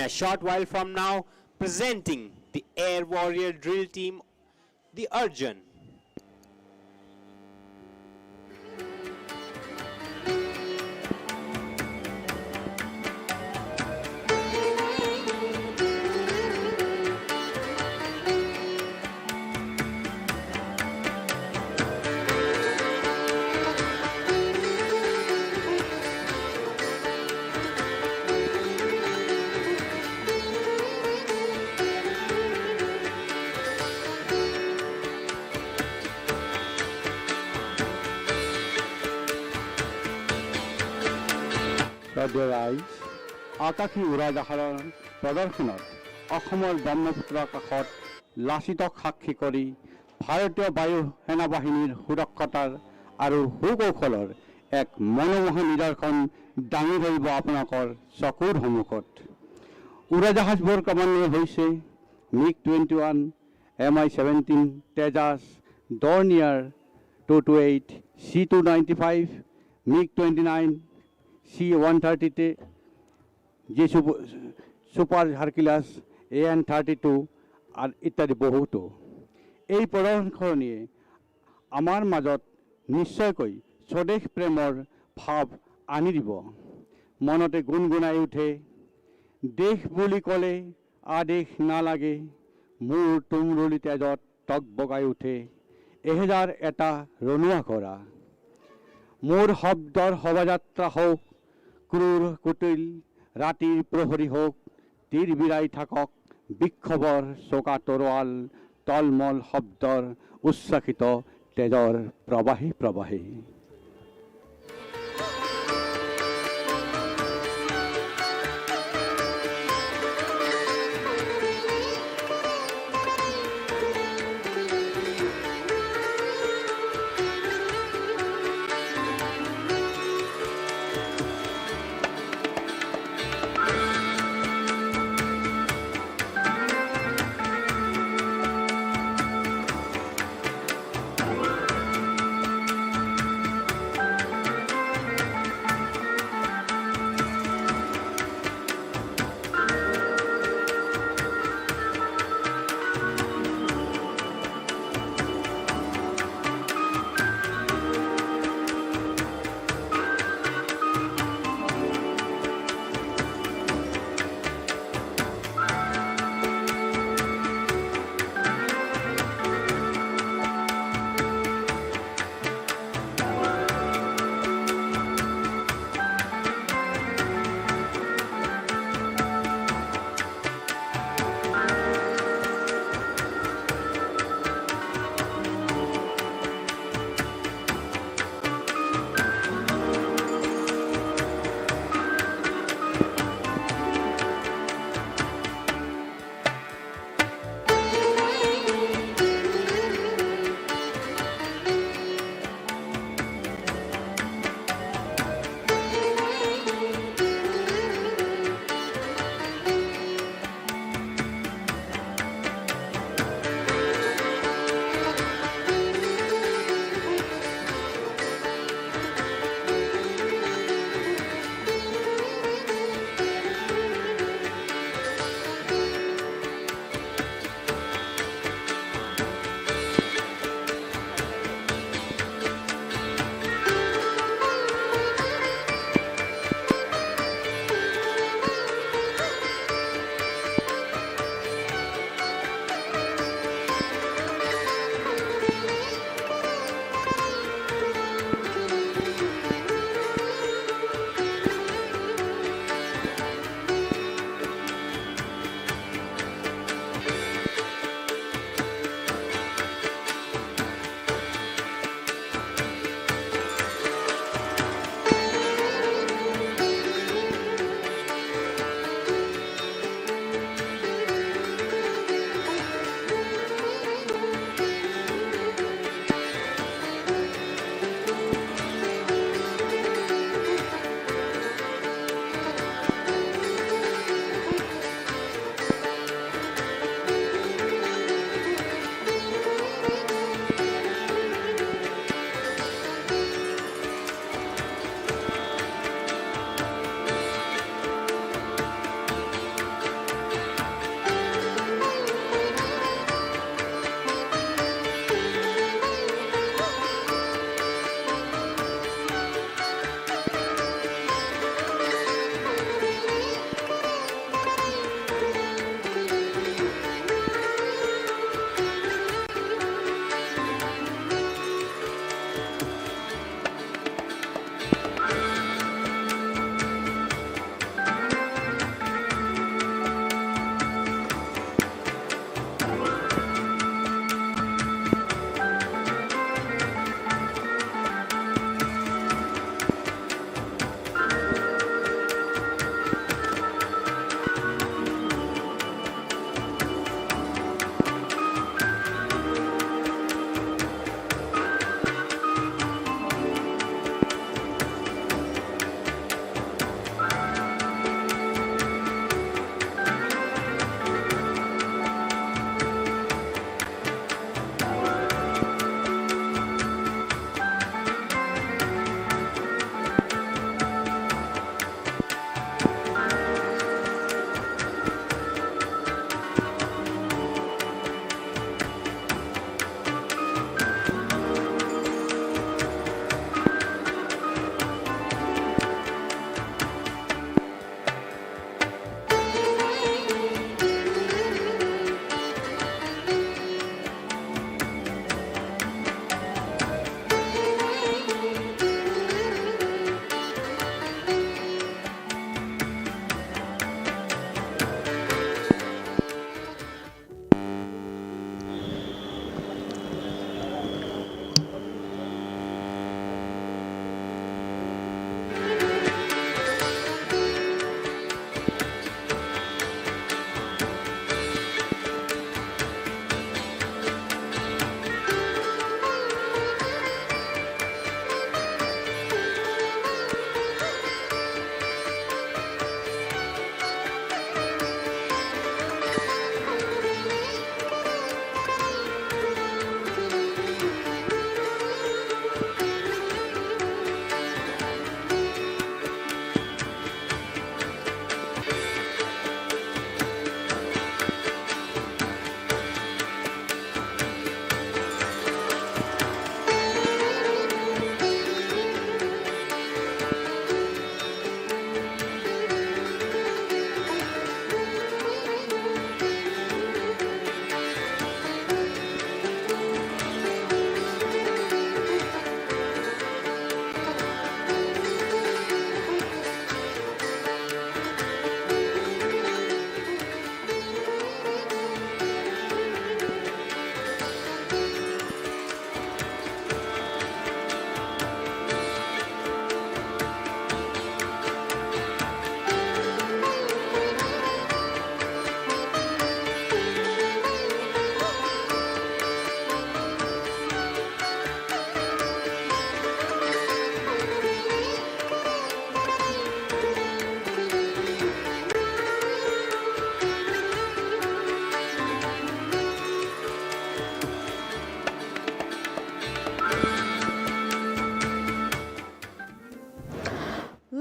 a short while from now, presenting the Air Warrior Drill Team, the Arjun. আকাশী উৰাজাহাৰৰ প্ৰদৰ্শনত অসমৰ ব্ৰহ্মপুত্ৰ কাষত লাচিতক সাক্ষী কৰি ভাৰতীয় বায়ু সেনাবাহিনীৰ সুৰক্ষতাৰ আৰু সুকৌশলৰ এক মনোমোহা নিদৰ্শন দাঙি ধৰিব আপোনালোকৰ চকুৰ সন্মুখত। উৰাজাহাজবোৰ ক্ৰমান্বয়ে হৈছে MiG-21, Mi-17, Tejas, Dornier 228, C-295, MiG-29, C-130, যি সুপাৰ হাৰকিলাছ AN-32 আৰু ইত্যাদি বহুতো। এই প্ৰদৰ্শনীয়ে আমাৰ মাজত নিশ্চয়কৈ স্বদেশ প্ৰেমৰ ভাৱ আনি দিব। মনতে গুণগুণাই উঠে, দেশ বুলি ক'লে আদেশ নালাগে, মোৰ তুমৰুলি তেজত টকবগাই উঠে এহেজাৰ এটা ৰণুৱা কৰা। মোৰ শব্দৰ শোভাযাত্ৰা হওক, ক্ৰূৰ কুটিল ৰাতিৰ প্ৰহৰী হওক, তীৰ বিৰাই থাকক বিক্ষোভৰ চোকা তৰোৱাল, তলমল শব্দৰ উচ্ছ্বাসিত তেজৰ প্ৰবাহী প্ৰবাহী।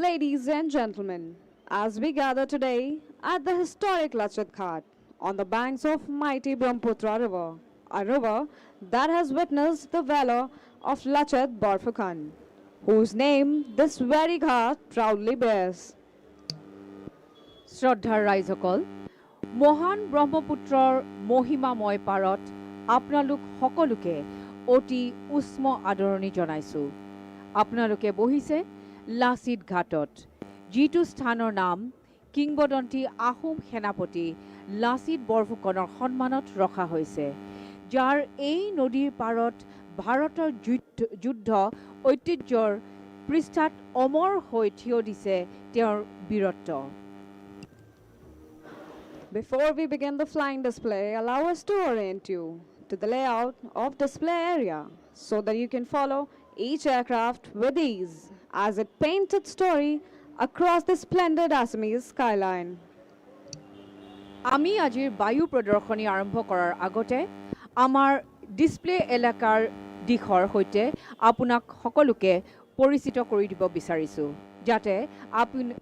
Ladies and gentlemen, as we gather today at the historic Lachat Ghat on the banks of mighty Brahmaputra River, a river that has witnessed the valor of Lachat Borphukan, whose name this very ghat proudly bears. শ্ৰদ্ধাৰ ৰাইজসকল, মহান ব্ৰহ্মপুত্ৰৰ মহিমাময় পাৰত আপোনালোক সকলোকে অতি উষ্ম আদৰণি জনাইছোঁ। আপোনালোকে বহিছে লাচিত ঘাটত, যিটো স্থানৰ নাম কিংবদন্তী আহোম সেনাপতি লাচিত বৰফুকনৰ সন্মানত ৰখা হৈছে, যাৰ এই নদীৰ পাৰত ভাৰতৰ যুদ্ধ ঐতিহ্যৰ পৃষ্ঠাত অমৰ হৈ থিয় দিছে তেওঁৰ বীৰত্ব। Before we begin the flying display, allow us to orient you to the layout of display area so that you can follow each aircraft with ease as it paints its story across the splendid Assamese skyline. আমি আজিৰ বায়ু প্ৰদৰ্শনী আৰম্ভ কৰাৰ আগতে আমাৰ display এলেকাৰ দিশৰ সৈতে আপোনাক সকলোকে পৰিচিত কৰি দিব বিচাৰিছোঁ, যাতে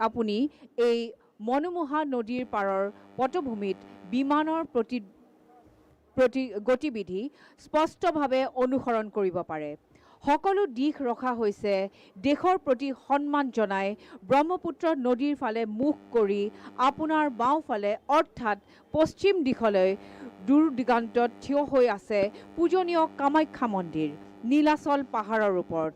আপুনি এই মনোমোহা নদীৰ পাৰৰ পটভূমিত বিমানৰ গতিবিধি স্পষ্টভাৱে অনুসৰণ কৰিব পাৰে। সকলো দিশ ৰখা হৈছে দেশৰ প্ৰতি সন্মান জনাই ব্ৰহ্মপুত্ৰ নদীৰ ফালে মুখ কৰি আপোনাৰ বাওঁফালে অৰ্থাৎ পশ্চিম দিশলৈ দূৰ দিগন্তত থিয় হৈ আছে পূজনীয় কামাখ্যা মন্দিৰ নীলাচল পাহাৰৰ ওপৰত।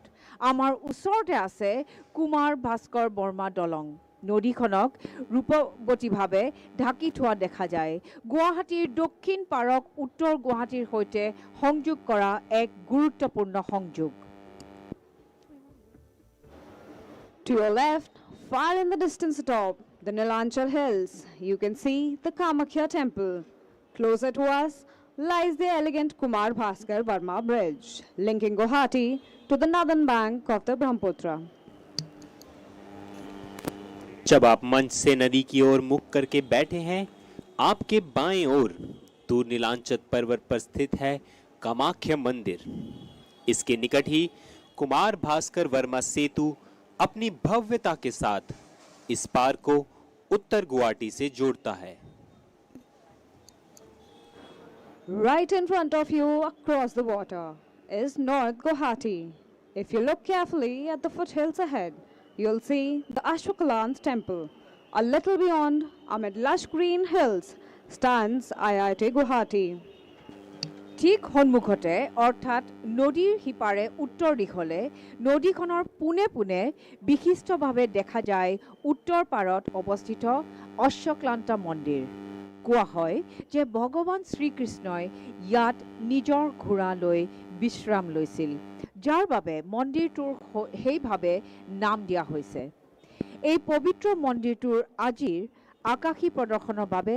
আমাৰ ওচৰতে আছে কুমাৰ ভাস্কৰ বৰ্মা দলং। নদীখনক ৰূপৱতীভাৱে ঢাকি থোৱা দেখা যায়। গুৱাহাটীৰ দক্ষিণ পাৰক উত্তৰ গুৱাহাটীৰ সৈতে সংযোগ কৰা এক গুৰুত্বপূৰ্ণ সংযোগ। To your left, far in the distance atop the Nilanchal hills, you can see the Kamakhya temple. Closer to us lies the elegant Kumar Bhaskar Verma Bridge, linking Guwahati to the northern bank of the Brahmaputra. जब आप मंच से नदी की ओर मुख करके बैठे हैं, आपके बाएं ओर दूर नीलांचल पर्वत पर स्थित है कामाख्या मंदिर। इसके निकट ही कुमार भास्कर वर्मा सेतु अपनी भव्यता के साथ इस पार को उत्तर गुवाहाटी से जोड़ता है। Right in front of you across the water is North Guwahati. If you look carefully at the foothills ahead, you'll see the Ashwakalan's temple. A little beyond, amid lush green hills, stands IIT Guwahati. ঠিক সন্মুখতে অৰ্থাৎ নদীৰ সিপাৰে উত্তৰ দিশলে নদীখনৰ পোনে পোনে বিশিষ্টভাৱে দেখা যায় উত্তৰ পাৰত অৱস্থিত অশ্বক্লান্ত মন্দিৰ। কোৱা হয় যে ভগৱান শ্ৰীকৃষ্ণই ইয়াত নিজৰ ঘোঁৰা লৈ বিশ্ৰাম লৈছিল, যাৰ বাবে মন্দিৰটোৰ সেইভাৱে নাম দিয়া হৈছে। এই পবিত্ৰ মন্দিৰটোৰ আজিৰ আকাশী প্ৰদৰ্শনৰ বাবে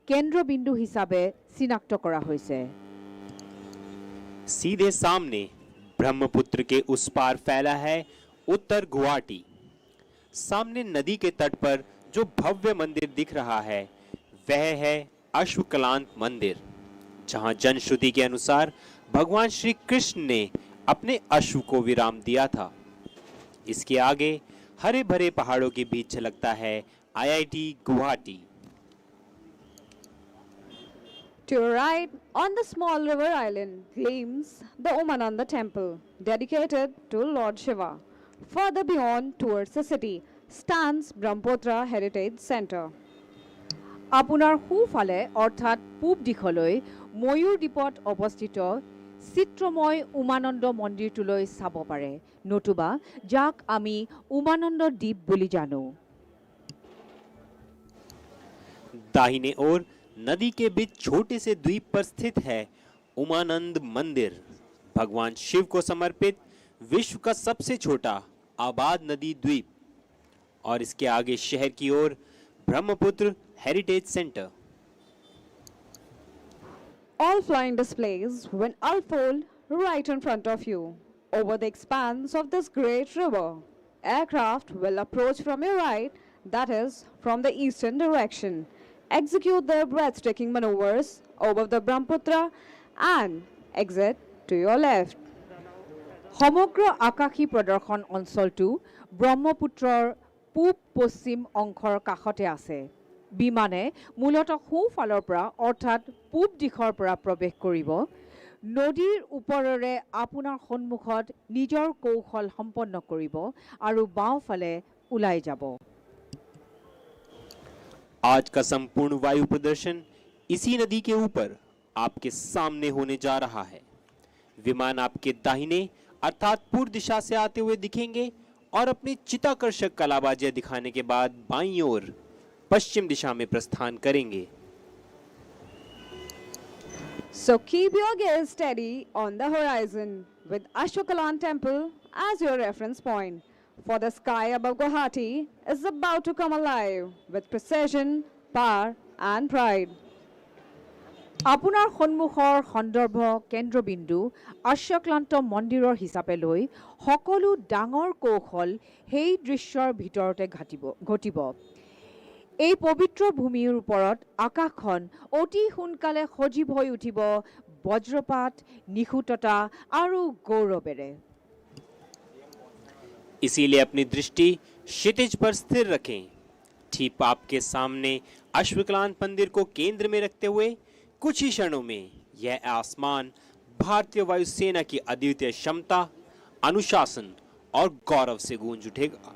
কেন্দ্ৰবিন্দু হিচাপে চিনাক্ত কৰা হৈছে। सीधे सामने ब्रह्मपुत्र के उस पार फैला है उत्तर गुवाहाटी। सामने नदी के तट पर जो भव्य मंदिर दिख रहा है वह है अश्वक्लांत मंदिर, जहां जनश्रुति के अनुसार भगवान श्री कृष्ण ने अपने अश्व को विराम दिया था। इसके आगे हरे भरे पहाड़ों के बीच झलकता है IIT Guwahati. To your right, on the small river island, gleams the Umananda temple, dedicated to Lord Shiva. Further beyond, towards the city, stands Brahmaputra Heritage Center. আপোনাৰ সোঁফালে অৰ্থাৎ পূব দিশলৈ ময়ূৰ দ্বীপত অৱস্থিত চিত্ৰময় উমানন্দ মন্দিৰটোলৈ চাব পাৰে, নতুবা যাক আমি উমানন্দ দ্বীপ বুলি জানো। दाहिने ओर नदी के बीच छोटे से द्वीप पर स्थित है उमानंद मंदिर, भगवान शिव को समर्पित विश्व का सबसे छोटा आबाद नदी द्वीप। और इसके आगे शहर की ओर Brahmaputra heritage centre. All flying displays will unfold right in front of you. Over the expanse of this great river, aircraft will approach from your right, that is, from the eastern direction, execute their breathtaking maneuvers over the Brahmaputra and exit to your left. সমগ্ৰ আকাশী প্ৰদৰ্শন অঞ্চলটো ব্ৰহ্মপুত্ৰৰ পূব পশ্চিম অংশৰ কাষতে আছে। বিমানে মূলতঃ সোঁফালৰ পৰা অৰ্থাৎ পূব দিশৰ পৰা প্ৰৱেশ কৰিব। নদীৰ ওপৰেৰে আপোনাৰ সন্মুখত নিজৰ কৌশল সম্পন্ন কৰিব আৰু বাওঁফালে ওলাই যাব। आज का संपूर्ण वायु प्रदर्शन इसी नदी के ऊपर आपके सामने होने जा रहा है। विमान आपके दाहिने अर्थात पूर्व दिशा से आते हुए दिखेंगे और अपनी चित्ताकर्षक कलाबाजियां दिखाने के बाद बाईं ओर पश्चिम दिशा में प्रस्थान करेंगे। So keep your gaze steady on the horizon with Ashwakalan Temple as your reference point. For the sky above Guwahati is about to come alive with precision, power and pride. আপোনাৰ সন্মুখৰ সন্দৰ্ভ কেন্দ্ৰবিন্দু আশ্বক্লান্ত মন্দিৰৰ হিচাপে লৈ সকলো ডাঙৰ কৌশল সেই দৃশ্যৰ ভিতৰতে ঘটিব। এই পবিত্ৰ ভূমিৰ ওপৰত আকাশখন অতি সোনকালে সজীৱ হৈ উঠিব বজ্ৰপাত, নিখুঁততা আৰু গৌৰৱেৰে। इसीलिए अपनी दृष्टि क्षितिज पर स्थिर रखें। ठीक आपके सामने अश्वक्लांत मंदिर को केंद्र में रखते हुए कुछ ही क्षणों में यह आसमान भारतीय वायुसेना की अद्वितीय क्षमता, अनुशासन और गौरव से गूंज उठेगा।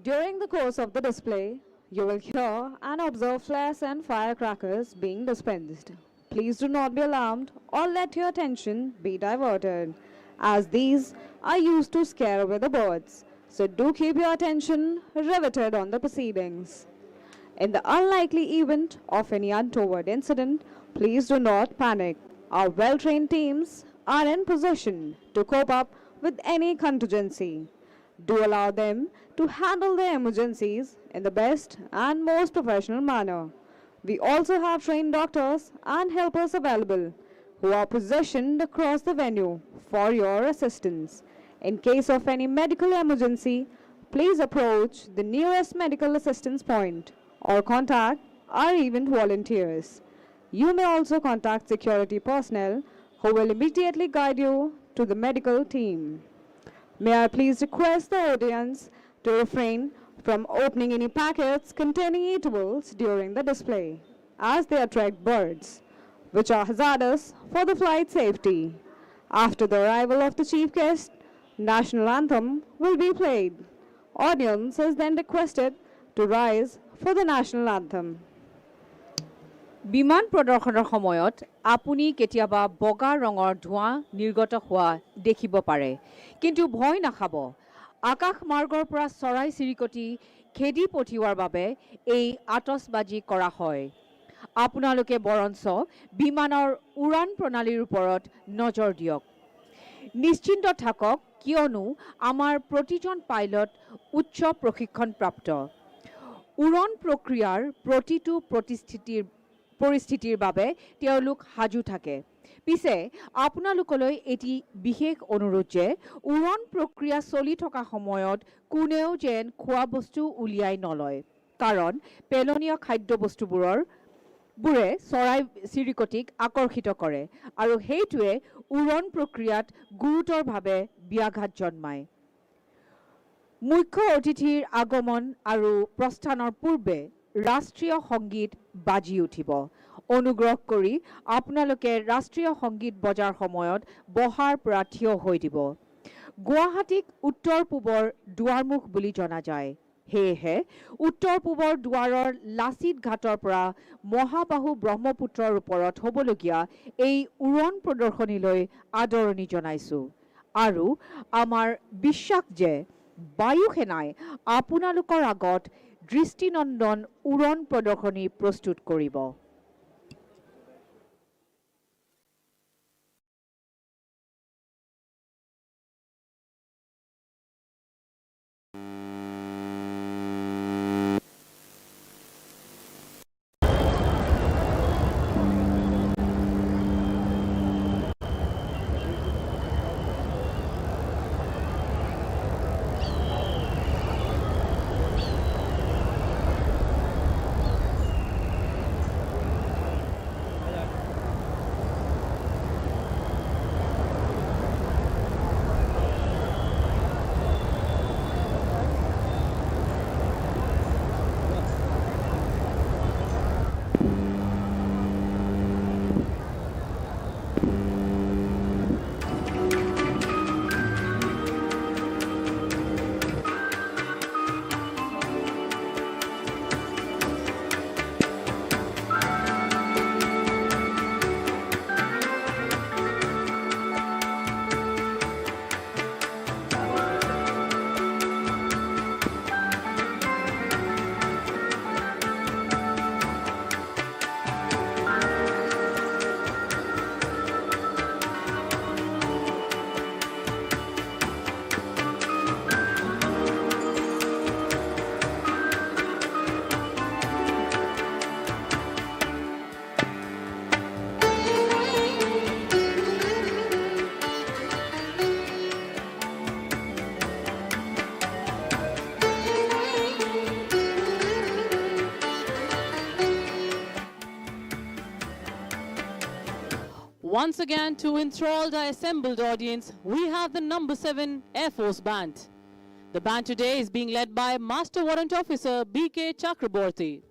During the course of the display, you will hear and observe flares and firecrackers being dispensed. Please do not be alarmed or let your attention be diverted, as these are used to scare away the birds. So do keep your attention riveted on the proceedings. In the unlikely event of any untoward incident, please do not panic. Our well-trained teams are in position to cope up with any contingency. Do allow them to handle their emergencies in the best and most professional manner. We also have trained doctors and helpers available who are positioned across the venue for your assistance. In case of any medical emergency, please approach the nearest medical assistance point or contact our event volunteers. You may also contact security personnel who will immediately guide you to the medical team. May I please request the audience to refrain from opening any packets containing eatables during the display, as they attract birds, which are hazardous for the flight safety. After the arrival of the chief guest, national anthem will be played. Audience is then requested to rise for the national anthem. বিমান প্ৰদৰ্শনৰ সময়ত আপুনি কেতিয়াবা বগা ৰঙৰ ধোঁৱা নিৰ্গত হোৱা দেখিব পাৰে, কিন্তু ভয় নাখাব। আকাশ মাৰ্গৰ পৰা চৰাই চিৰিকটি খেদি পঠিওৱাৰ বাবে এই আতচবাজি কৰা হয়। আপোনালোকে বৰঞ্চ বিমানৰ উৰাণ প্ৰণালীৰ ওপৰত নজৰ দিয়ক। নিশ্চিন্ত থাকক, কিয়নো আমাৰ প্ৰতিজন পাইলট উচ্চ প্ৰশিক্ষণপ্ৰাপ্ত। উৰণ প্ৰক্ৰিয়াৰ প্ৰতিটো পৰিস্থিতিৰ বাবে তেওঁলোক সাজু থাকে। পিছে আপোনালোকলৈ এটি বিশেষ অনুৰোধ যে উৰণ প্ৰক্ৰিয়া চলি থকা সময়ত কোনেও যেন খোৱা বস্তু উলিয়াই নলয়, কাৰণ পেলনীয়া খাদ্যবস্তুবোৰে চৰাই চিৰিকটিক আকৰ্ষিত কৰে আৰু সেইটোৱে উৰণ প্ৰক্ৰিয়াত গুৰুতৰভাৱে ব্যাঘাত জন্মায়। মুখ্য অতিথিৰ আগমন আৰু প্ৰস্থানৰ পূৰ্বে ৰাষ্ট্ৰীয় সংগীত বাজি উঠিব। অনুগ্ৰহ কৰি আপোনালোকে ৰাষ্ট্ৰীয় সংগীত বজাৰ সময়ত বহাৰ পৰা থিয় হৈ দিব। গুৱাহাটীক উত্তৰ পূবৰ দুৱাৰমুখ বুলি জনা যায়। সেয়েহে উত্তৰ পূবৰ দুৱাৰৰ লাচিত ঘাটৰ পৰা মহাবাহু ব্ৰহ্মপুত্ৰৰ ওপৰত হ'বলগীয়া এই উৰণ প্ৰদৰ্শনীলৈ আদৰণি জনাইছোঁ আৰু আমাৰ বিশ্বাস যে বায়ু সেনাই আপোনালোকৰ আগত দৃষ্টিনন্দন উৰণ প্ৰদৰ্শনী প্ৰস্তুত কৰিব। Once again, to enthrall the assembled audience, we have the number 7 Air Force Band. The band today is being led by Master Warrant Officer B.K. Chakraborty.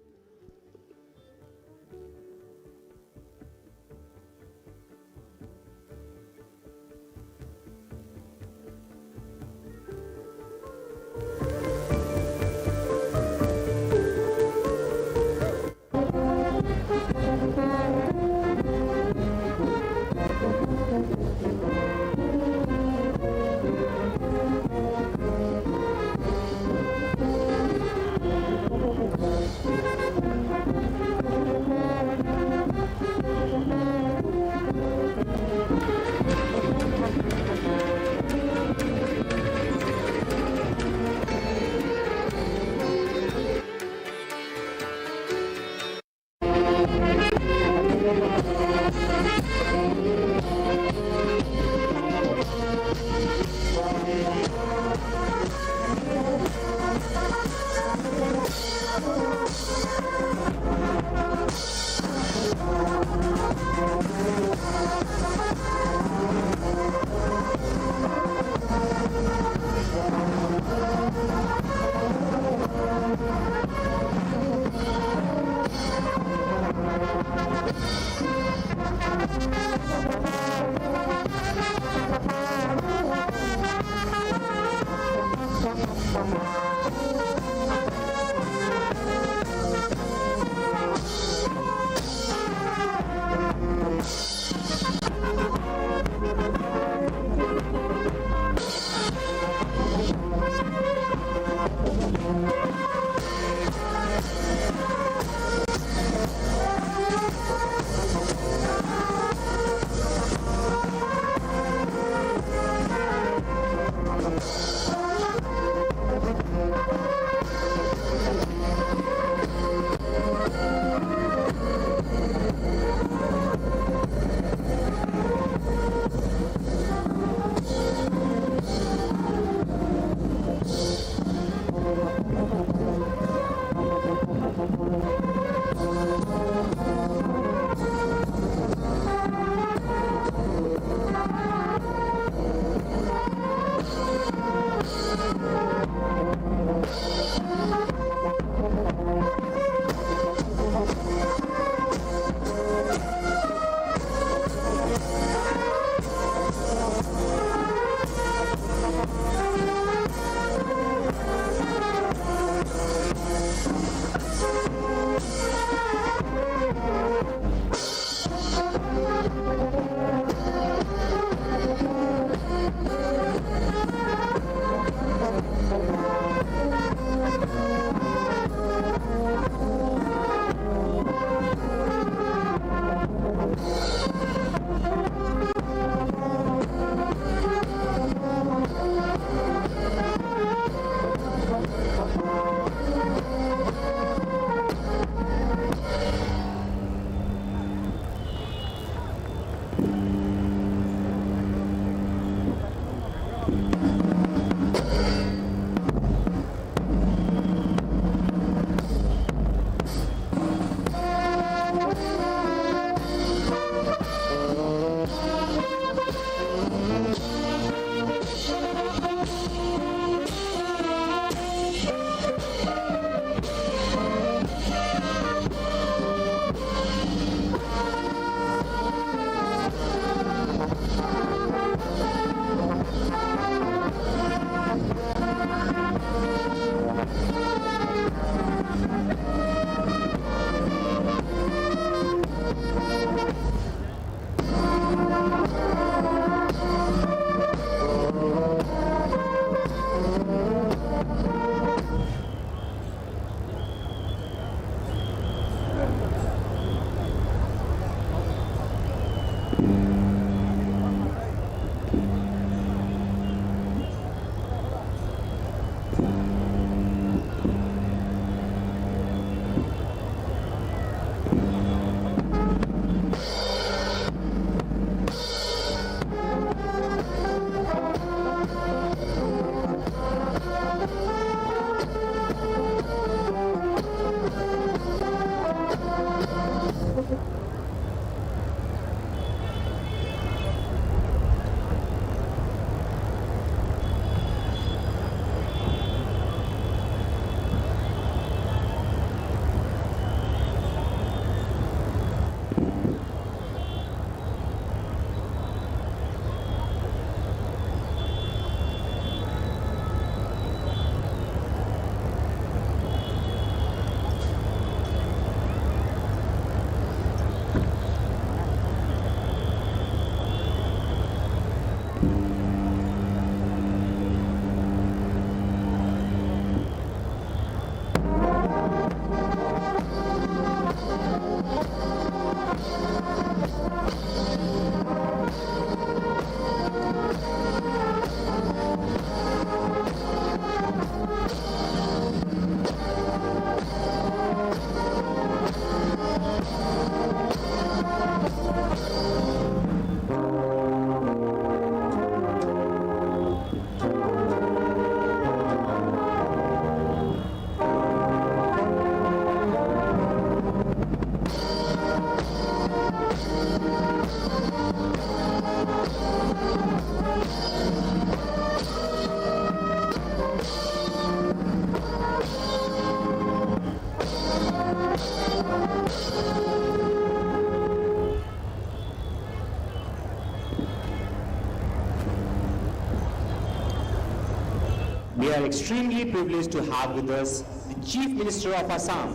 extremely privileged to have with us the Chief Minister of Assam,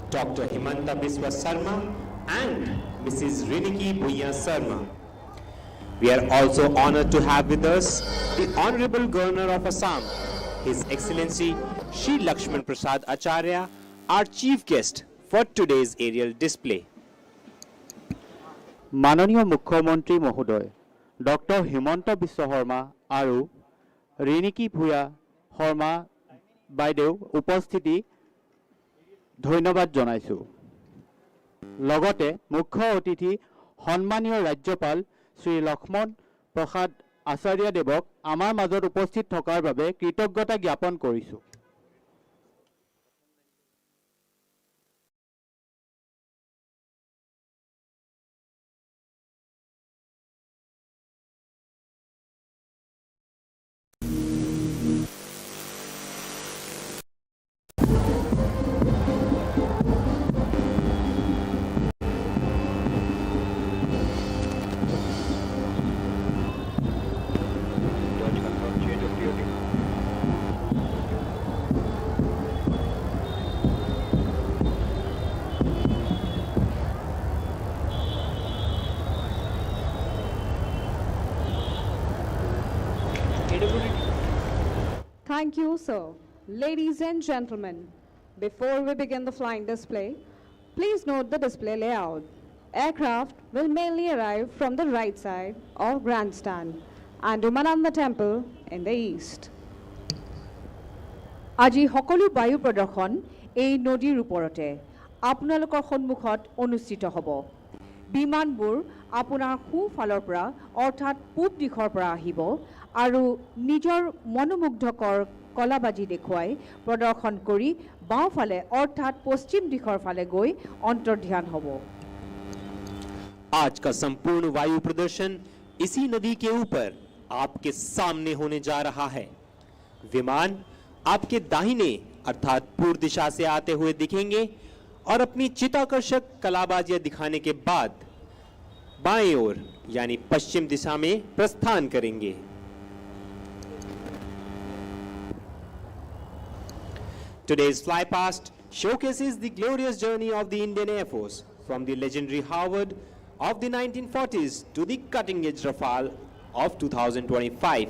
Dr. Himanta Biswa Sarma and Mrs. Riniki Bhuiya Sarma. We are also honored to have with us the Honorable Governor of Assam, His Excellency Shri Lakshman Prasad Acharya, our chief guest for today's aerial display. মাননীয় মুখ্যমন্ত্ৰী মহোদয় doctor Himanta Biswa Sarma আৰু ৰিণিকী ভূঞা শৰ্মা বাইদেউ উপস্থিতি ধন্যবাদ জনাইছোঁ। লগতে মুখ্য অতিথি সন্মানীয় ৰাজ্যপাল শ্ৰী লক্ষ্মণ প্ৰসাদ আচাৰ্যদেৱক আমাৰ মাজত উপস্থিত থকাৰ বাবে কৃতজ্ঞতা জ্ঞাপন কৰিছোঁ। Thank you, sir. Ladies and gentlemen, before we begin the flying display, please note the display layout. Aircraft will mainly arrive from the right side of Grandstand and Umananda Temple in the east. আজি সকলো বায়ু প্ৰদৰ্শন এই নদীৰ ওপৰতে আপোনালোকৰ সন্মুখত অনুষ্ঠিত হ'ব। বিমানবোৰ আপোনাৰ সোঁফালৰ পৰা অৰ্থাৎ পূব দিশৰ পৰা আহিব আৰু নিজৰ মনোমুগ্ধকৰ কলাবাজি দেখুৱাই প্ৰদৰ্শন কৰি বাওঁফালে অৰ্থাৎ পশ্চিম দিশৰ ফালে গৈ অন্তৰ্ধান হ'ব। आज का संपूर्ण वायु प्रदर्शन इसी नदी के ऊपर आपके सामने होने जा रहा है। विमान आपके दाहिने अर्थात पूर्व दिशा से आते हुए दिखेंगे और अपनी चित्ताकर्षक कलाबाजियां दिखाने के बाद बाएं ओर यानी पश्चिम दिशा में प्रस्थान करेंगे। Today's flypast showcases the glorious journey of the Indian Air Force from the legendary Harvard of the 1940s to the cutting-edge Rafale of 2025.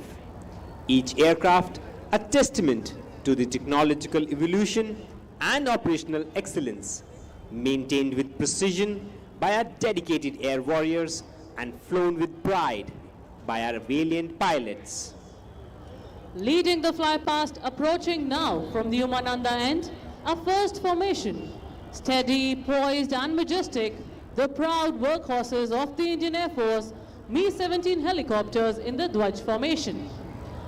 Each aircraft a testament to the technological evolution and operational excellence, maintained with precision by our dedicated air warriors and flown with pride by our valiant pilots. Leading the flypast approaching now from the Umananda end, a first formation. Steady, poised and majestic, the proud workhorses of the Indian Air Force, Mi-17 helicopters in the Dwaj formation.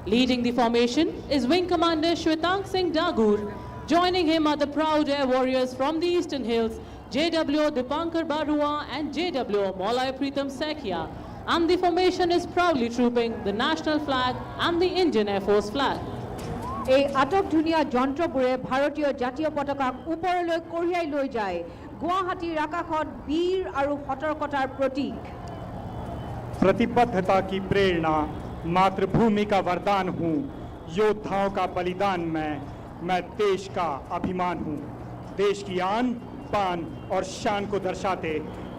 Leading the formation is Wing Commander Shwetang Singh Dagur. Joining him are the proud air warriors from the Eastern Hills, JW Dipankar Barua and JW Molai Pritam Sekhia. And the formation is proudly trooping the national flag and the Indian Air Force flag. এই আটক ধুনীয়া যন্ত্ৰবোৰে ভাৰতীয় জাতীয় পতাকাক ওপৰলৈ কঢ়িয়াই লৈ যায়। গুৱাহাটীৰ আকাশত বীৰ আৰু সতৰ্কতাৰ প্ৰতীক। प्रतिबद्धता की प्रेरणा, मातृभूमि का वरदान हूँ, योद्धाओं का बलिदान मैं देश का अभिमान हूँ। देश की आन बान और शान को दर्शाते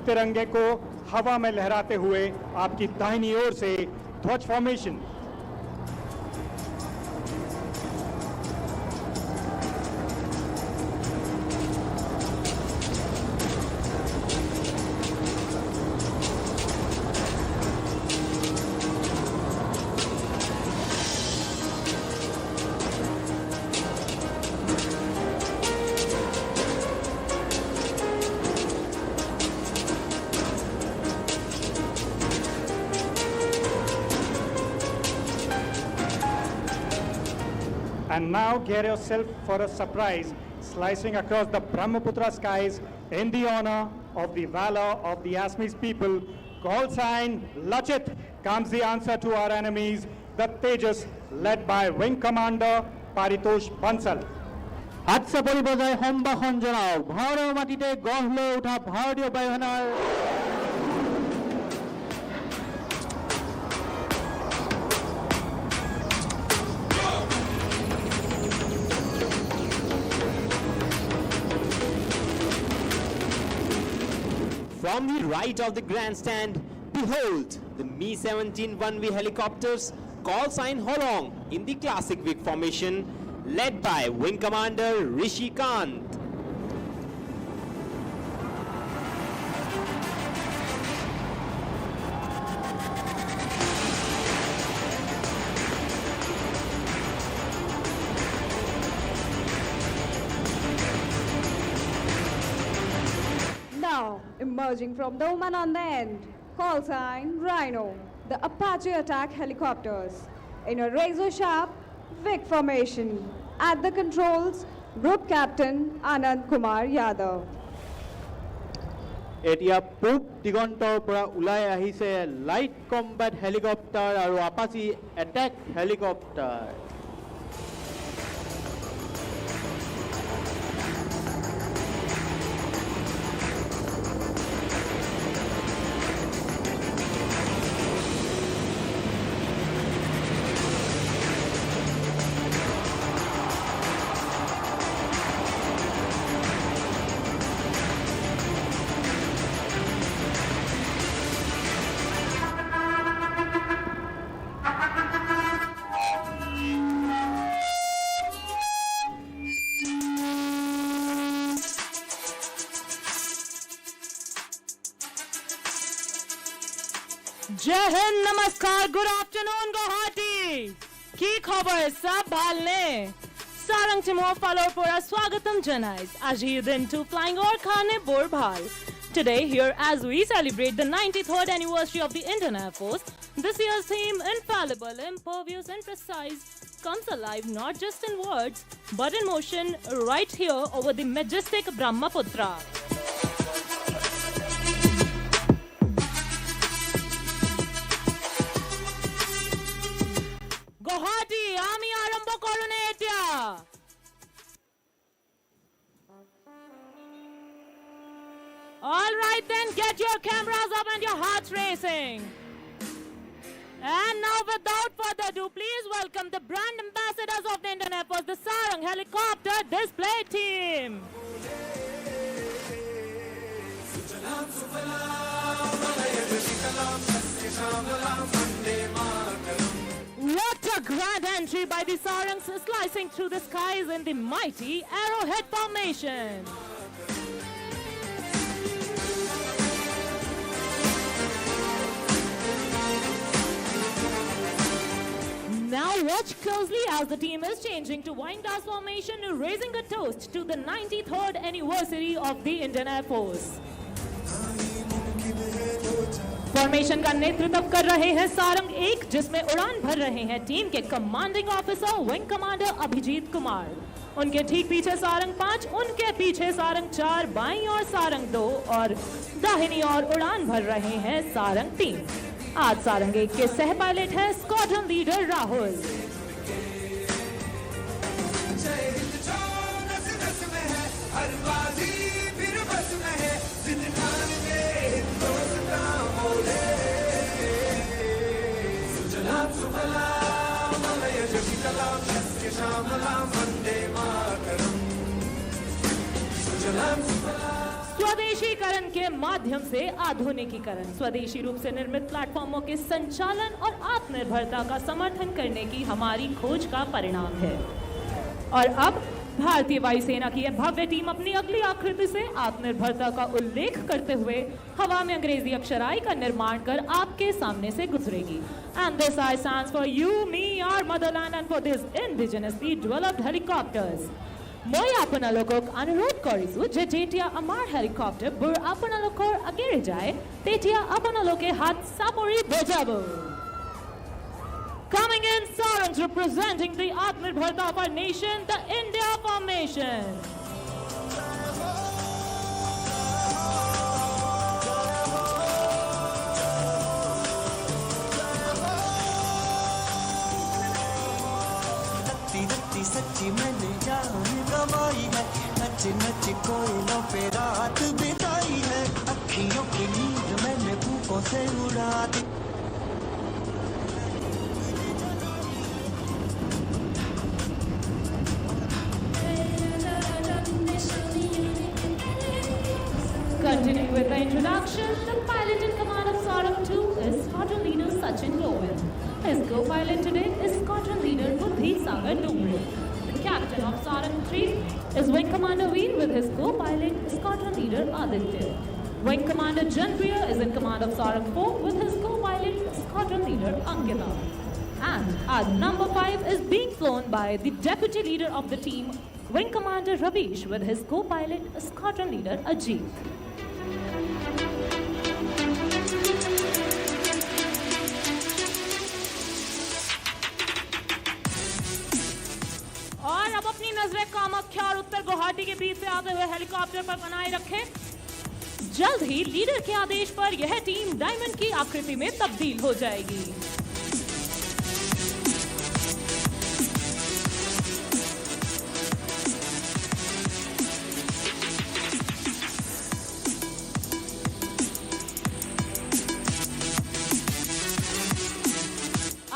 तिरंगे को हवा में लहराते हुए आपकी दाहिनी ओर से ध्वज formation. And now get yourself for a surprise, slicing across the Brahmaputra skies in the honor of the valor of the Assamese people. Call sign Lachit comes the answer to our enemies, the Tejas, led by Wing Commander Paritosh Bansal. হাত চাপৰি বজাই সম্ভাষণ জনাওক ভাৰতৰ মাটিতে গঢ় লৈ উঠা ভাৰতীয় বায়ুসেনাৰ From the right of the grandstand, behold the Mi-17 1V helicopters, call sign Holong in the classic wing formation, led by Wing Commander Rishi Kant. Now, emerging from the woman on the end, call sign Rhino, the Apache attack helicopters, in a razor-sharp wing formation. At the controls, Group Captain Anand Kumar Yadav. এতিয়া পূব দিগন্তৰ পৰা ওলাই আহিছে light combat helicopter আৰু Apache এটেক helicopter. जय हिंद, नमस्कार, गुड आफ्टरनून गुवाहाटी। की खबर सब ভালনে? সারাং টিমৰ ফালৰ পৰা স্বাগতম জনাইছ। আজিৰ দিনটো ফ্লাইং অৰ খানে বৰ ভাল। Today here as we celebrate the 93rd anniversary of the Indian Air Force, this year's theme, infallible, impervious and precise, comes alive not just in words but in motion right here over the majestic Brahmaputra. Guwahati, আমি আৰম্ভ কৰোনে এতিয়া? All right then, get your cameras up and your hearts racing. And now without further ado, please welcome the brand ambassadors of the Indian Air Force, the Sarang helicopter display team. What a grand entry by the Sarangs, slicing through the skies in the mighty arrowhead formation. Now watch closely as the team is changing to wine glass formation, raising a toast to the 93rd anniversary of the Indian Air Force. Formation का नेतृत्व कर रहे हैं सारंग 1, जिसमें उड़ान भर रहे हैं टीम के commanding officer wing commander Abhijit Kumar. उनके ठीक पीछे सारंग 5, उनके पीछे सारंग 4, बाईं ओर सारंग 2 और दाहिनी ओर उड़ान भर रहे हैं सारंग 3। आज सारंग 1 के सह पायलट है स्क्वाड्रन लीडर राहुल। स्वदेशीकरण के माध्यम से आधुनिकीकरण, स्वदेशी रूप से निर्मित प्लेटफॉर्मों के संचालन और आत्मनिर्भरता का समर्थन करने की हमारी खोज का परिणाम है। और अब भारतीय वायुसेना की यह भव्य टीम अपनी अगली आकृति से आत्मनिर्भरता का उल्लेख करते हुए हवा में अंग्रेजी अक्षराई का निर्माण कर आपके सामने से गुजरेगी। And this I stands for you, me, our motherland and for this indigenously developed helicopters. মই আপোনালোকক অনুৰোধ কৰিছো যে যেতিয়া আমাৰ হেলিকপ্টাৰবোৰ আপোনালোকৰ আগেৰে যায় তেতিয়া আপোনালোকে হাত চাপৰি বজাব। Coming in, Sarang representing the Atmanirbharta of our nation, the India formation. सच्ची मैंने जान गवाई है, नच नच कोयलों पे रात बिताई है, अखियों की नींद मैंने भूखों से उड़ा दी। Continuing with the introduction, the pilot in command of Sarang 2 is Squadron Leader Sachin Govind. His co-pilot today is Squadron Leader Buddhi Sagar Dumre. The captain of Sarang 3 is Wing Commander Veer with his co-pilot Squadron Leader Aditya. Wing Commander Janpriya is in command of Sarang 4 with his co-pilot Squadron Leader Ankita. And our number 5 is being flown by the deputy leader of the team, Wing Commander Ravish with his co-pilot Squadron Leader Ajit. और अब अपनी नजरें कामाख्या और उत्तर गुवाहाटी के बीच से आते हुए helicopter पर बनाए रखें। जल्द ही लीडर के आदेश पर यह टीम डायमंड की आकृति में तब्दील हो जाएगी।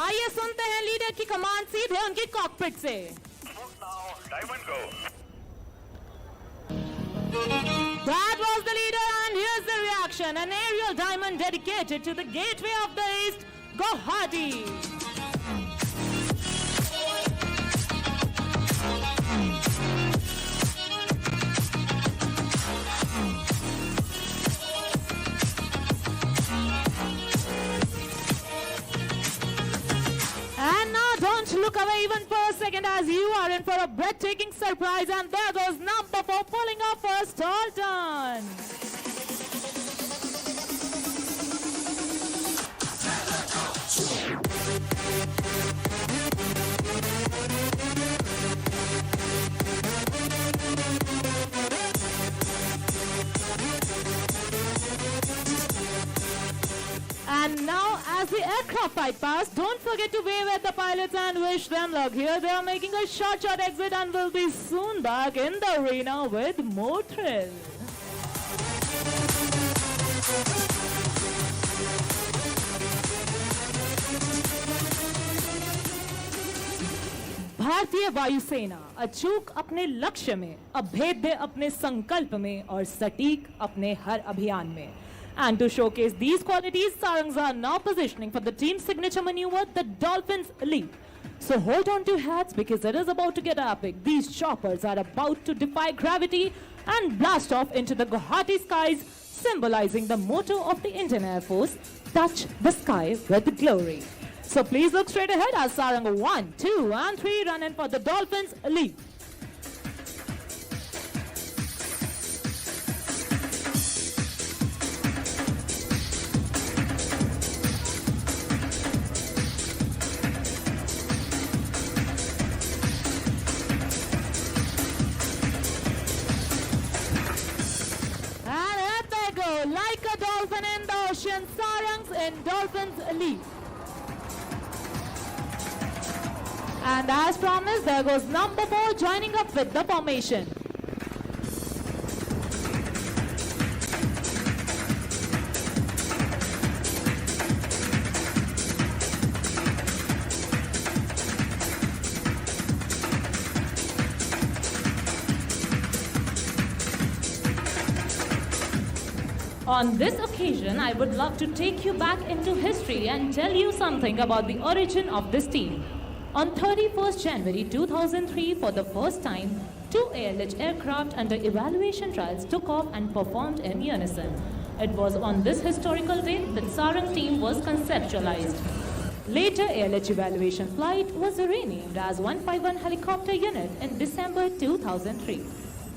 आइए सुनते हैं लीडर की कमांड सीधे उनकी कॉकपिट से। That was the leader, and here's the reaction. An aerial diamond dedicated to the gateway of the East, Guwahati. And now don't look away even for a second, as you are in for a breathtaking surprise, and there goes number 4 pulling off first, all done. And now, as the aircraft fly past, don't forget to wave at the pilots and wish them luck. Here they are making a short exit and will be soon back in the arena with more thrill. भारतीय वायुसेना अचूक अपने लक्ष्य में, अभेद्य अपने संकल्प में और सटीक अपने हर अभियान में. And to showcase these qualities, Sarangs are now positioning for the team signature maneuver, the Dolphins Leap. So hold on to your hats because it is about to get epic. These choppers are about to defy gravity and blast off into the Guwahati skies, symbolizing the motto of the Indian Air Force, touch the sky with glory. So please look straight ahead as Sarang 1, 2 and 3 run in for the Dolphins Leap. Like a dolphin in the ocean, Sarangs in Dolphins Leap. And as promised, there goes number 4 joining up with the formation. On this occasion, I would love to take you back into history and tell you something about the origin of this team. On 31st January 2003, for the first time, 2 ALH aircraft under evaluation trials took off and performed in unison. It was on this historical day that Sarang team was conceptualized. Later, ALH evaluation flight was renamed as 151 helicopter unit in December 2003.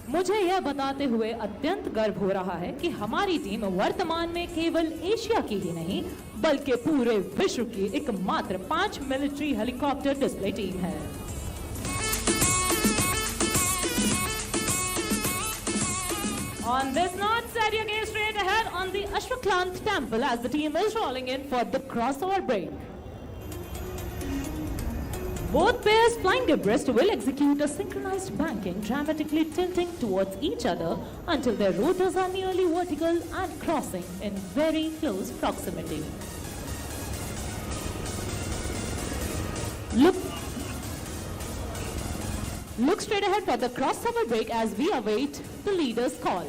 मुझे यह बताते हुए अत्यंत गर्व हो रहा है कि हमारी टीम वर्तमान में केवल एशिया की ही नहीं बल्कि पूरे विश्व की एकमात्र 5 मिलिट्री हेलीकॉप्टर डिस्प्ले टीम है. On this note, set your gaze straight ahead on the Ashwaklant temple as the team is rolling in for the crossover break. Both pairs flying abreast will execute a synchronized banking, dramatically tilting towards each other until their rotors are nearly vertical and crossing in very close proximity. Look straight ahead for the crossover break as we await the leader's call.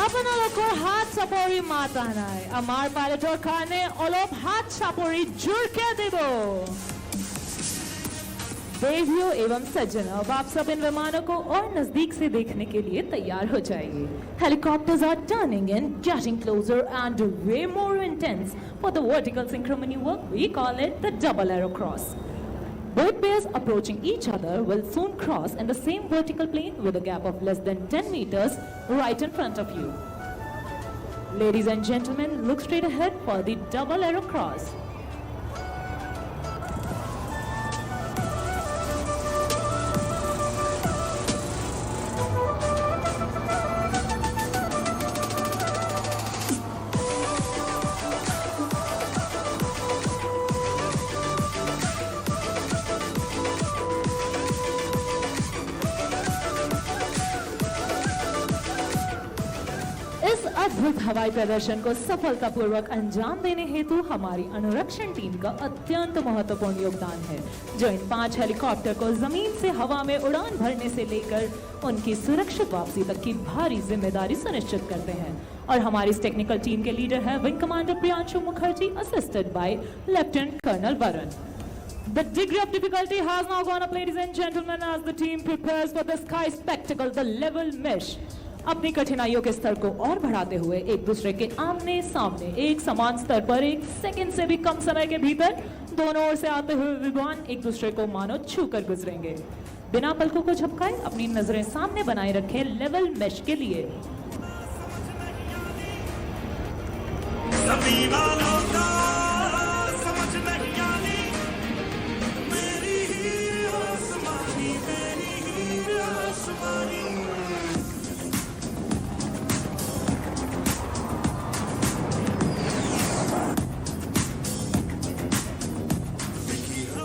আপোনালোকৰ হাত চাপৰি মাতা নাই আমাৰ পাইলটৰ কাৰণে অলপ হাত চাপৰি জোৰকে দিব देवियों एवं सज्जनों अब आप सब इन विमानों को और नजदीक से देखने के लिए तैयार हो जाइए Helicopters are turning in, getting closer and way more intense for the vertical synchro maneuver. We call it the double arrow cross. Both pairs approaching each other will soon cross in the same vertical plane with a gap of less than 10 meters right in front of you. Ladies and gentlemen, look straight ahead for the double arrow cross. इस अद्भुत हवाई प्रदर्शन को सफलतापूर्वक अंजाम देने हेतु हमारी अनुरक्षण टीम का अत्यंत महत्वपूर्ण योगदान है जो इन 5 हेलीकॉप्टर को जमीन से हवा में उड़ान भरने से लेकर उनकी सुरक्षित वापसी तक की भारी जिम्मेदारी सुनिश्चित करते हैं और हमारी इस टेक्निकल टीम के लीडर है wing commander Priyanshu Mukherjee assisted by lieutenant colonel Varun. The degree of difficulty has now gone up, ladies and gentlemen, as the team prepares for the sky spectacle, the level mesh. अपनी कठिनाइयों के स्तर को और बढ़ाते हुए एक दूसरे के आमने सामने एक समान स्तर पर एक सेकंड से भी कम समय के भीतर दोनों ओर से आते हुए विमान एक दूसरे को मानो छूकर गुजरेंगे. बिना पलकों को झपकाए अपनी नजरें सामने बनाए रखें लेवल मेश के लिए.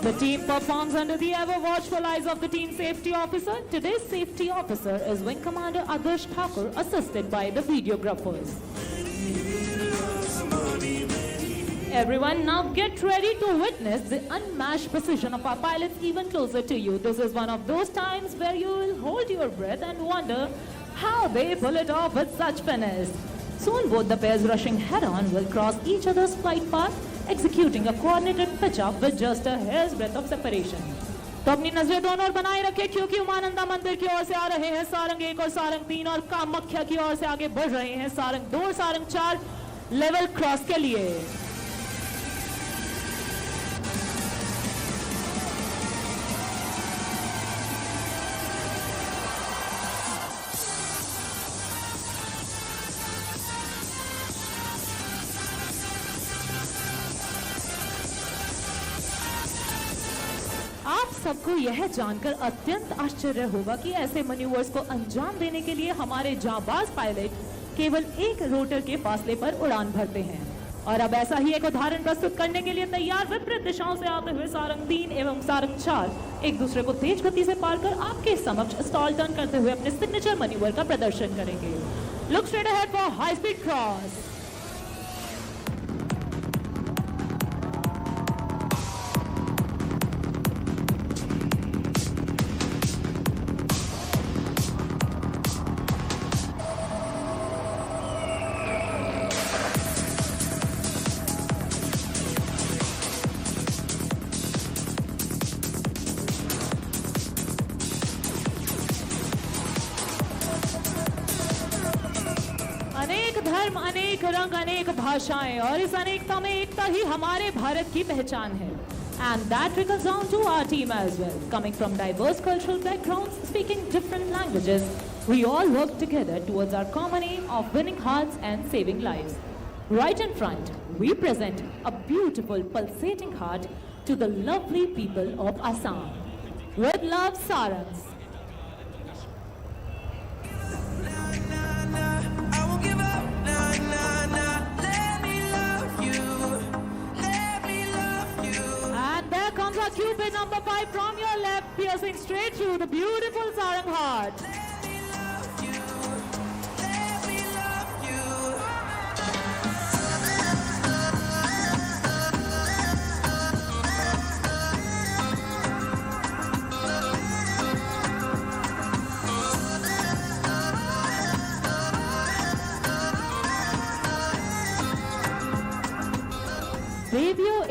The team performs under the ever watchful eyes of the team safety officer. Today's safety officer is Wing Commander Adarsh Thakur, assisted by the videographers. Everyone, now get ready to witness the unmatched precision of our pilots even closer to you. This is one of those times where you will hold your breath and wonder how they pull it off with such finesse. Soon both the pairs rushing head-on will cross each other's flight path, executing a coordinated pitch-up with just a hair's breadth of separation. तो अपनी नजरें दोनों ओर बनाए रखें क्योंकि उमानंदा मंदिर की ओर से आ रहे हैं सारंग 1 और सारंग 3 और कामाख्या की ओर से आगे बढ़ रहे हैं सारंग 2 और सारंग 4 लेवल क्रॉस के लिए. आप सबको यह जानकर अत्यंत आश्चर्य होगा कि ऐसे मैन्यूवर्स को अंजाम देने के लिए हमारे जाबाज पायलट केवल एक रोटर के फासले पर उड़ान भरते हैं. और अब ऐसा ही एक उदाहरण प्रस्तुत करने के लिए तैयार विपरीत दिशाओं से आते हुए सारंग 3 एवं सारंग 4 एक दूसरे को तेज गति से पार कर आपके समक्ष स्टॉल टर्न करते हुए अपने सिग्नेचर मैन्यूवर का प्रदर्शन करेंगे. Look straight ahead for high speed cross. अनेक धर्म अनेक रंग अनेक भाषाएं और इस अनेकता में एकता ही हमारे भारत की पहचान है. And that trickles down to our team as well. Coming from diverse cultural backgrounds, speaking different languages, we all work together towards our common aim of winning hearts and saving lives. Right in front, we present a beautiful pulsating heart to the lovely people of Assam. With love, Sarang. Cupid number 5 from your left, piercing straight through the beautiful Sarang heart.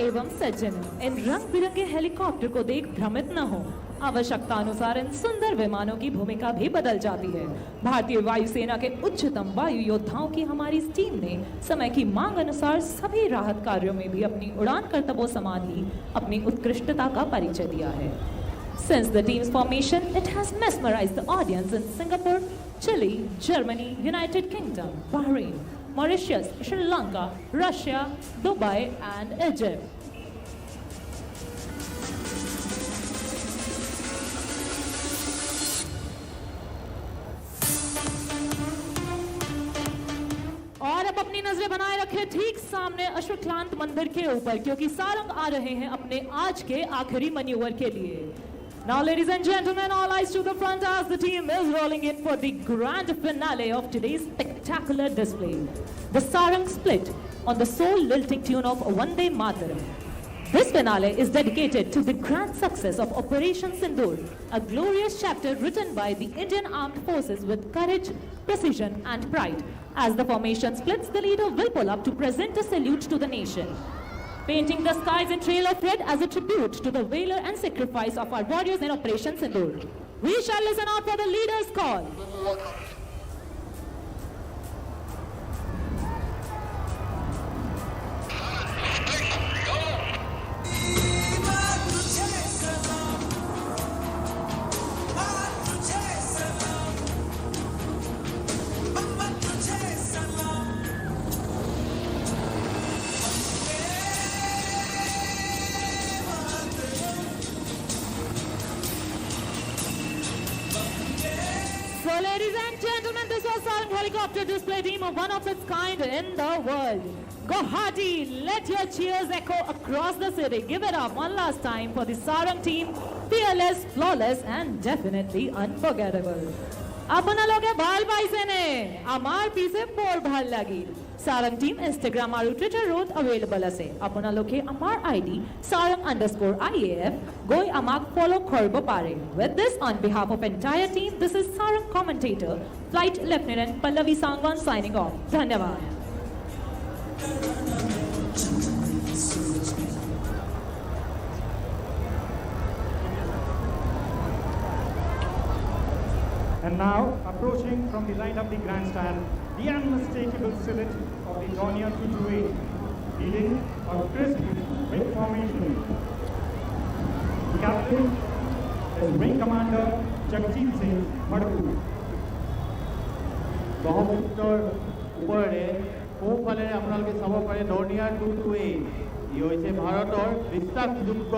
एवं सज्जन इन रंग बिरंगे helicopter को देख भ्रमित न हो। आवश्यकता अनुसार इन सुंदर विमानों की भूमिका भी बदल जाती है। भारतीय वायुसेना के उच्चतम वायु योद्धाओं की हमारी इस टीम ने समय की मांग अनुसार सभी राहत कार्यों में भी अपनी उड़ान कर्तव्यों समान ही अपनी उत्कृष्टता का परिचय दिया है। Since the team's formation, it has mesmerized the audience in Singapore, Chile, Germany, United Kingdom, Bahrain, Mauritius, Sri Lanka, Russia, Dubai, and Egypt. और अब अपनी नजरें बनाए रखें ठीक सामने अश्वक्लांत मंदिर के ऊपर, क्योंकि सारंग आ रहे हैं अपने आज के आखिरी मैन्यूवर के लिए। Now, ladies and gentlemen, all eyes to the front as the team is rolling in for the grand finale of today's spectacular display. The Sarang split on the soul-lilting tune of Vande Mataram. This finale is dedicated to the grand success of Operation Sindoor, a glorious chapter written by the Indian Armed Forces with courage, precision, and pride. As the formation splits, the leader will pull up to present a salute to the nation, painting the skies in trail of red as a tribute to the valor and sacrifice of our warriors in Operation Sindoor. We shall listen out for the leader's call. So, ladies and gentlemen, this was Sarang helicopter display team of one of its kind in the world. Guwahati, let your cheers echo across the city. Give it up one last time for the Sarang team. Fearless, flawless, and definitely unforgettable. আপোনালোকে ভাল পাইছেনে? আমাৰ পিছে বৰ ভাল লাগিল। Sarang team Instagram আৰু Twitter ত available আছে। আপোনালোকে আমাৰ ID sarang_IAF গৈ আমাক follow কৰিব পাৰে। With this, on behalf of entire team, this is Sarang commentator, Flight Lieutenant Pallavi Sangwan signing off. धन्यवाद। And now, approaching from the right of the grandstand, the unmistakable silhouette of the Dornier 228, leading a crisp wing formation. The captain is Wing Commander Jagjit Singh Madhu. ব্ৰহ্মপুত্ৰৰ ওপৰেৰে সোঁফালেৰে আপোনালোকে চাব পাৰে Dornier 228। ই হৈছে ভাৰতৰ বিশ্বাসযোগ্য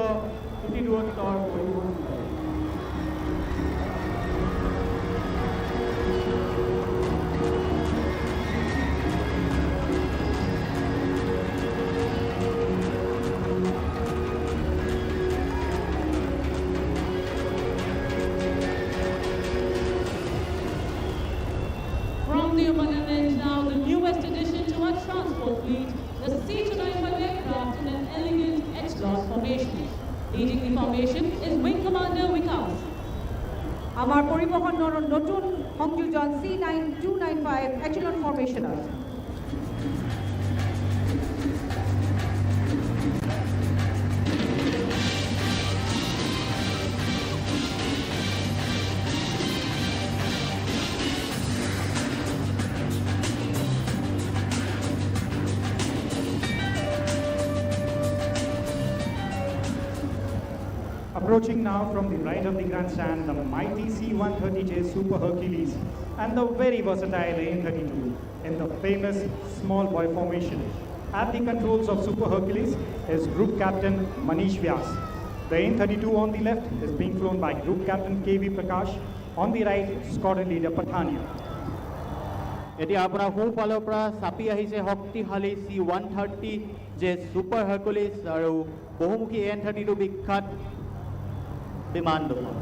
চুটি দূৰত্বৰ পৰিবহণ। From the Motherland now, the newest addition to our transport fleet, the C-295 aircraft in an elegant H-class formation. Leading the formation is Wing Commander Vikas. আমাৰ পৰিবহণৰ নতুন সংযোজন C9295 এচেলন ফৰ্মেশ্যনত। Approaching now from the right of the grandstand, the mighty C-130J Super Hercules and the very versatile AN-32 in the famous small boy formation. At the controls of Super Hercules is Group Captain Manish Vyas. The AN-32 on the left is being flown by Group Captain KV Prakash. On the right, Squadron Leader Pathania. এতিয়া আপোনাৰ সোঁফালৰ পৰা চাপি আহিছে শক্তিশালী C-130J super হাৰ্কুলিছ আৰু বহুমুখী AN-32 বিখ্যাত বিমান দুখন।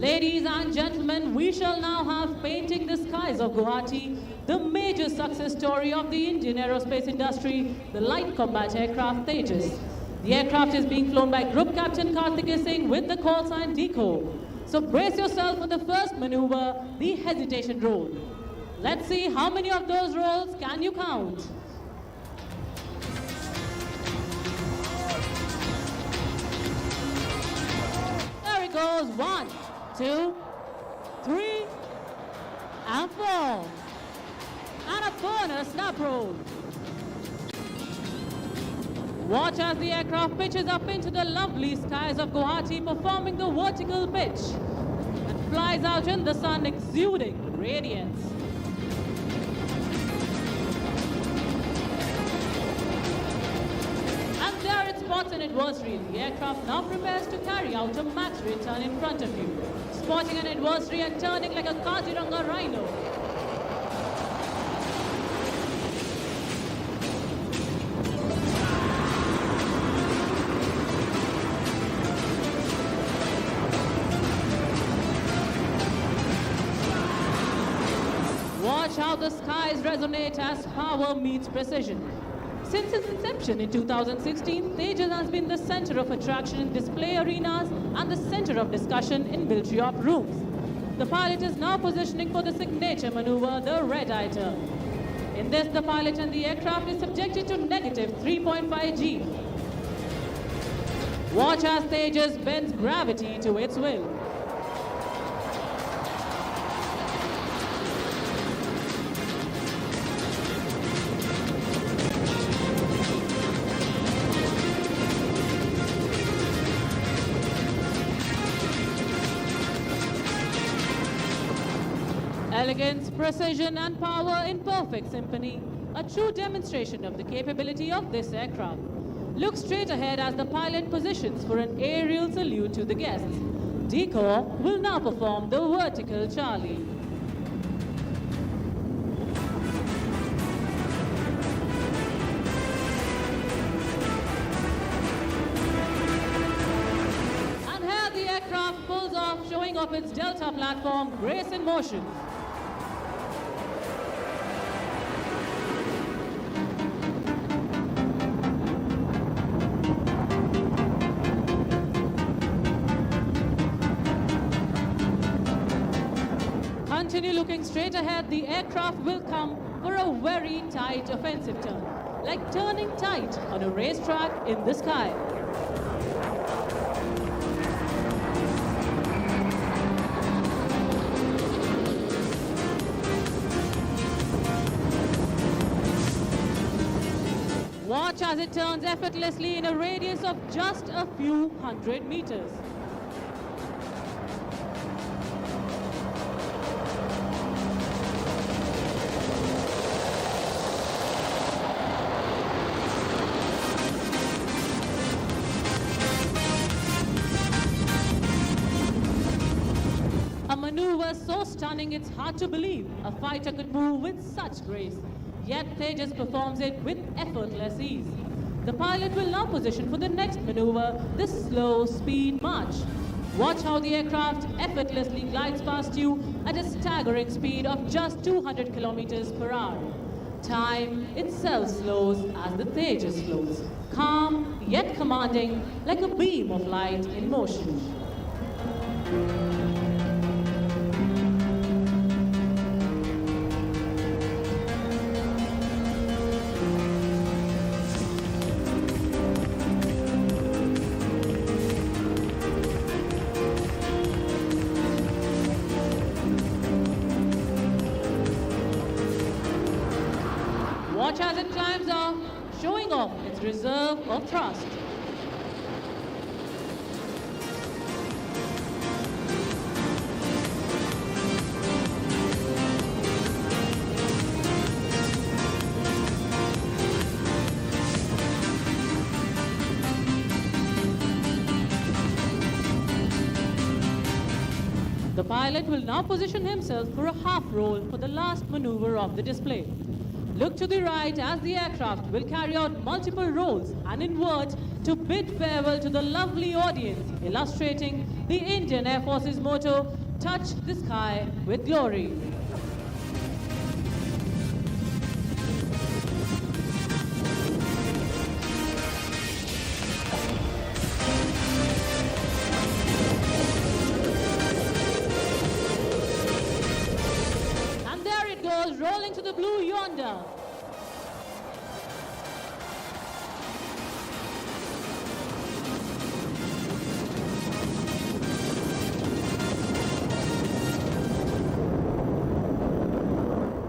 Ladies and gentlemen, we shall now have painting the skies of Guwahati, the major success story of the Indian aerospace industry, the light combat aircraft Tejas. The aircraft is being flown by Group Captain Karthikeya Singh with the call sign DECO. So brace yourself for the first maneuver, the hesitation roll. Let's see how many of those rolls can you count. There it goes, 1, 2, 3, and 4. And a bonus snap roll. Watch as the aircraft pitches up into the lovely skies of Guwahati, performing the vertical pitch and flies out in the sun, exuding radiance. And there it spots an adversary. The aircraft now prepares to carry out a max rate turn in front of you, spotting an adversary and turning like a Kaziranga rhino. Watch how the skies resonate as power meets precision. Since its inception in 2016, Tejas has been the center of attraction in display arenas and the center of discussion in military op rooms. The pilot is now positioning for the signature maneuver, the red-eye turn. In this, the pilot and the aircraft is subjected to negative 3.5 G. Watch as Tejas bends gravity to its will. Elegance, precision, and power in perfect symphony, a true demonstration of the capability of this aircraft. Look straight ahead as the pilot positions for an aerial salute to the guests. DECO will now perform the vertical Charlie. And here the aircraft pulls off, showing off its Delta platform, grace in motion. Continue looking straight ahead, the aircraft will come for a very tight offensive turn, like turning tight on a racetrack in the sky. Watch as it turns effortlessly in a radius of just a few hundred meters. A maneuver so stunning it's hard to believe a fighter could move with such grace. Yet Tejas performs it with effortless ease. The pilot will now position for the next maneuver, the slow speed march. Watch how the aircraft effortlessly glides past you at a staggering speed of just 200 kilometers per hour. Time itself slows as the Tejas flows, calm yet commanding, like a beam of light in motion. Watch as it climbs off, showing off its reserve of thrust. The pilot will now position himself for a half roll for the last maneuver of the display. Look to the right as the aircraft will carry out multiple rolls and invert to bid farewell to the lovely audience, illustrating the Indian Air Force's motto, "Touch the sky with glory." the blue yonder.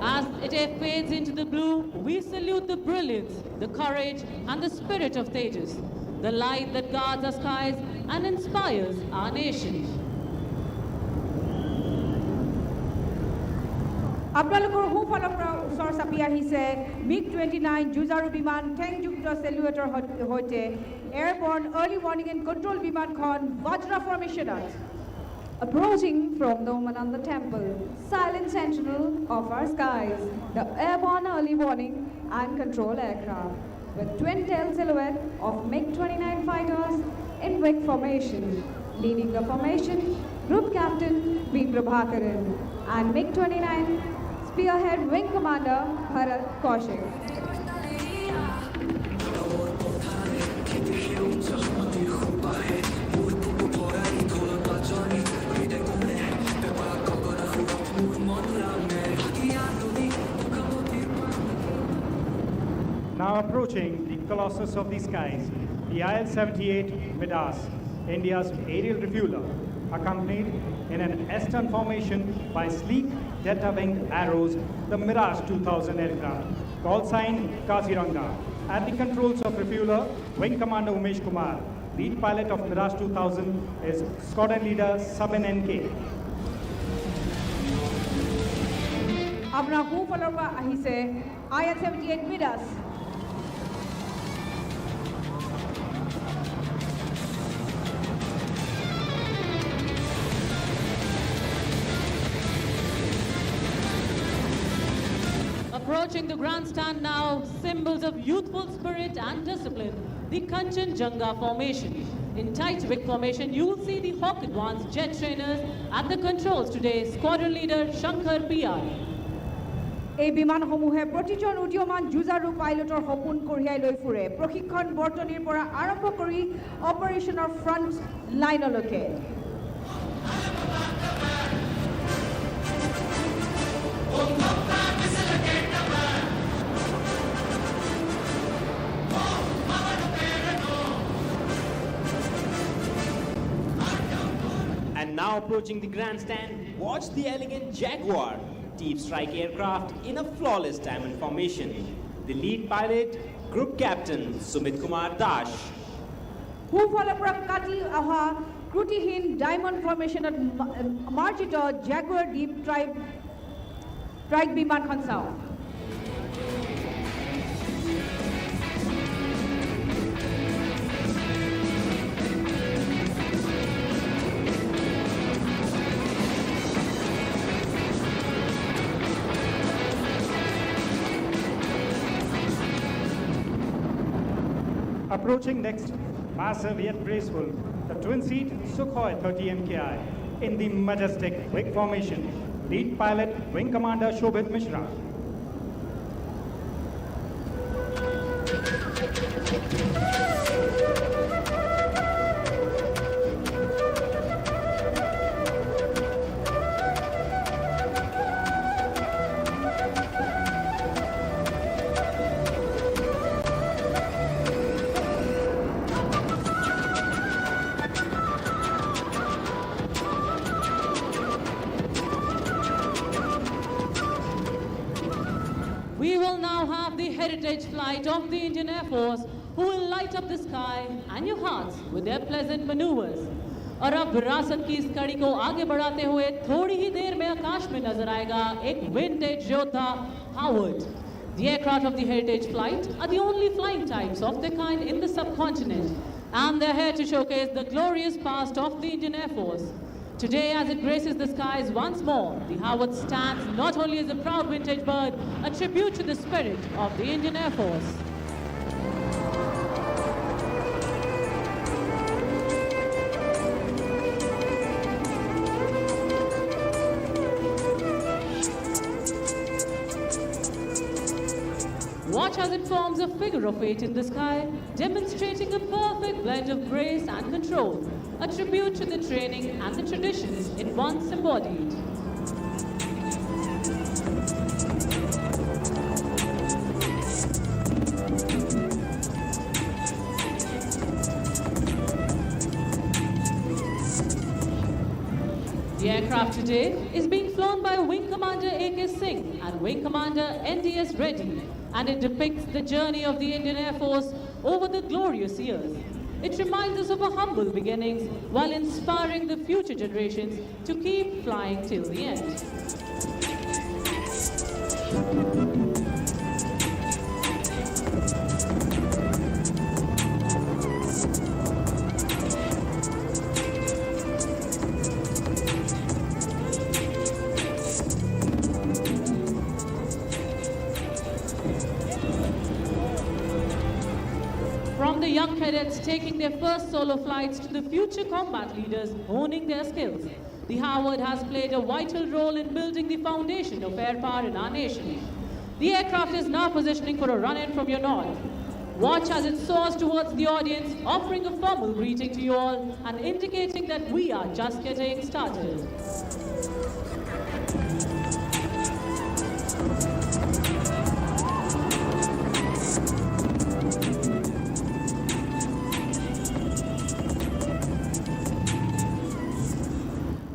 As it fades into the blue, we salute the brilliance, the courage, and the spirit of Tejas, the light that guards our skies and inspires our nation. আপোনালোকৰ সোঁফালৰ পৰা ওচৰ চাপি আহিছে MiG-29 যুঁজাৰু বিমান ঠেংযুক্ত চেলুৱেটৰ সৈতে এয়াৰবৰ্ন early warning and control বিমানখন bajra ফৰ্মেশ্যনত। Approaching from the Umananda temple, silent sentinel of our skies, the airborne early warning and control aircraft, with twin-tail silhouette of MiG-29 fighters in wing formation. Leading the formation, Group Captain V. Prabhakaran and MiG-29 Spearhead Wing Commander Bharat Kaushik. Now approaching the Colossus of the skies, the IL-78 Midas, India's aerial refueler, accompanied in an S-turn formation by sleek delta-winged arrows, the Mirage 2000 aircraft, call sign Kaziranga. At the controls of refueler, Wing Commander Umesh Kumar. Lead pilot of Mirage 2000 is squadron leader Sabin NK. আপোনাৰ সোঁফালৰ পৰা আহিছে IL-78 Midas। Approaching the grandstand now, symbols of youthful spirit and discipline, the Kanchenjunga formation. In tight wing formation, you will see the Hawk Advanced jet trainers at the controls today, squadron leader Shankar PR. এই বিমানসমূহে প্ৰতিজন উদীয়মান যুঁজাৰু পাইলটৰ সপোন কঢ়িয়াই লৈ ফুৰে প্ৰশিক্ষণ বৰ্তনীৰ পৰা আৰম্ভ কৰি অপাৰেশ্যনৰ front লাইনলৈকে। And now approaching the grandstand, watch the elegant Jaguar deep strike aircraft in a flawless diamond formation. The lead pilot, Group Captain Sumit Kumar Dash. সোঁফালৰ পৰা কাটি অহা ত্ৰুটিহীন ডায়মণ্ড ফৰ্মেশ্যনত মাৰ্জিত জাগুৱাৰ ডিপ ট্ৰাইক বিমানখন চাওক। Approaching next, massive yet graceful, the twin-seat Sukhoi 30 MKI in the majestic wing formation. Lead pilot, Wing Commander Shobhit Mishra. We will now have the heritage flight of the Indian Air Force, who will light up the sky and your hearts with their pleasant maneuvers. और अब विरासत की इस कड़ी को आगे बढ़ाते हुए थोड़ी ही देर में आकाश में नजर आएगा एक विंटेज योद्धा Howard. The aircraft of the heritage flight are the only flying types of their kind in the subcontinent, and they're here to showcase the glorious past of the Indian Air Force. Today, as it graces the skies once more, the Howard stands not only as a proud vintage bird, a tribute to the spirit of the Indian Air Force. Watch as it forms a figure of 8 in the sky, demonstrating a perfect blend of grace and control, a tribute to the training and the traditions it once embodied. aircraft today is being flown by Wing Commander A.K. Singh and Wing Commander N.D.S. Reddy, and it depicts the journey of the Indian Air Force over the glorious years. It reminds us of our humble beginnings while inspiring the future generations to keep flying till the end. From the young cadets taking their first solo flights to the future combat leaders honing their skills, the Howard has played a vital role in building the foundation of air power in our nation. The aircraft is now positioning for a run-in from your north. Watch as it soars towards the audience, offering a formal greeting to you all and indicating that we are just getting started.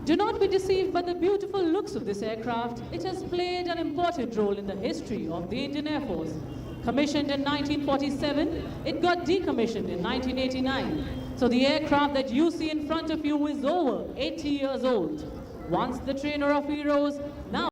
Do not be deceived by the beautiful looks of this aircraft. It has played an important role in the history of the Indian Air Force. Commissioned in 1947, it got decommissioned in 1989. So the aircraft that you see in front of you is over 80 years old. Once the trainer of heroes, now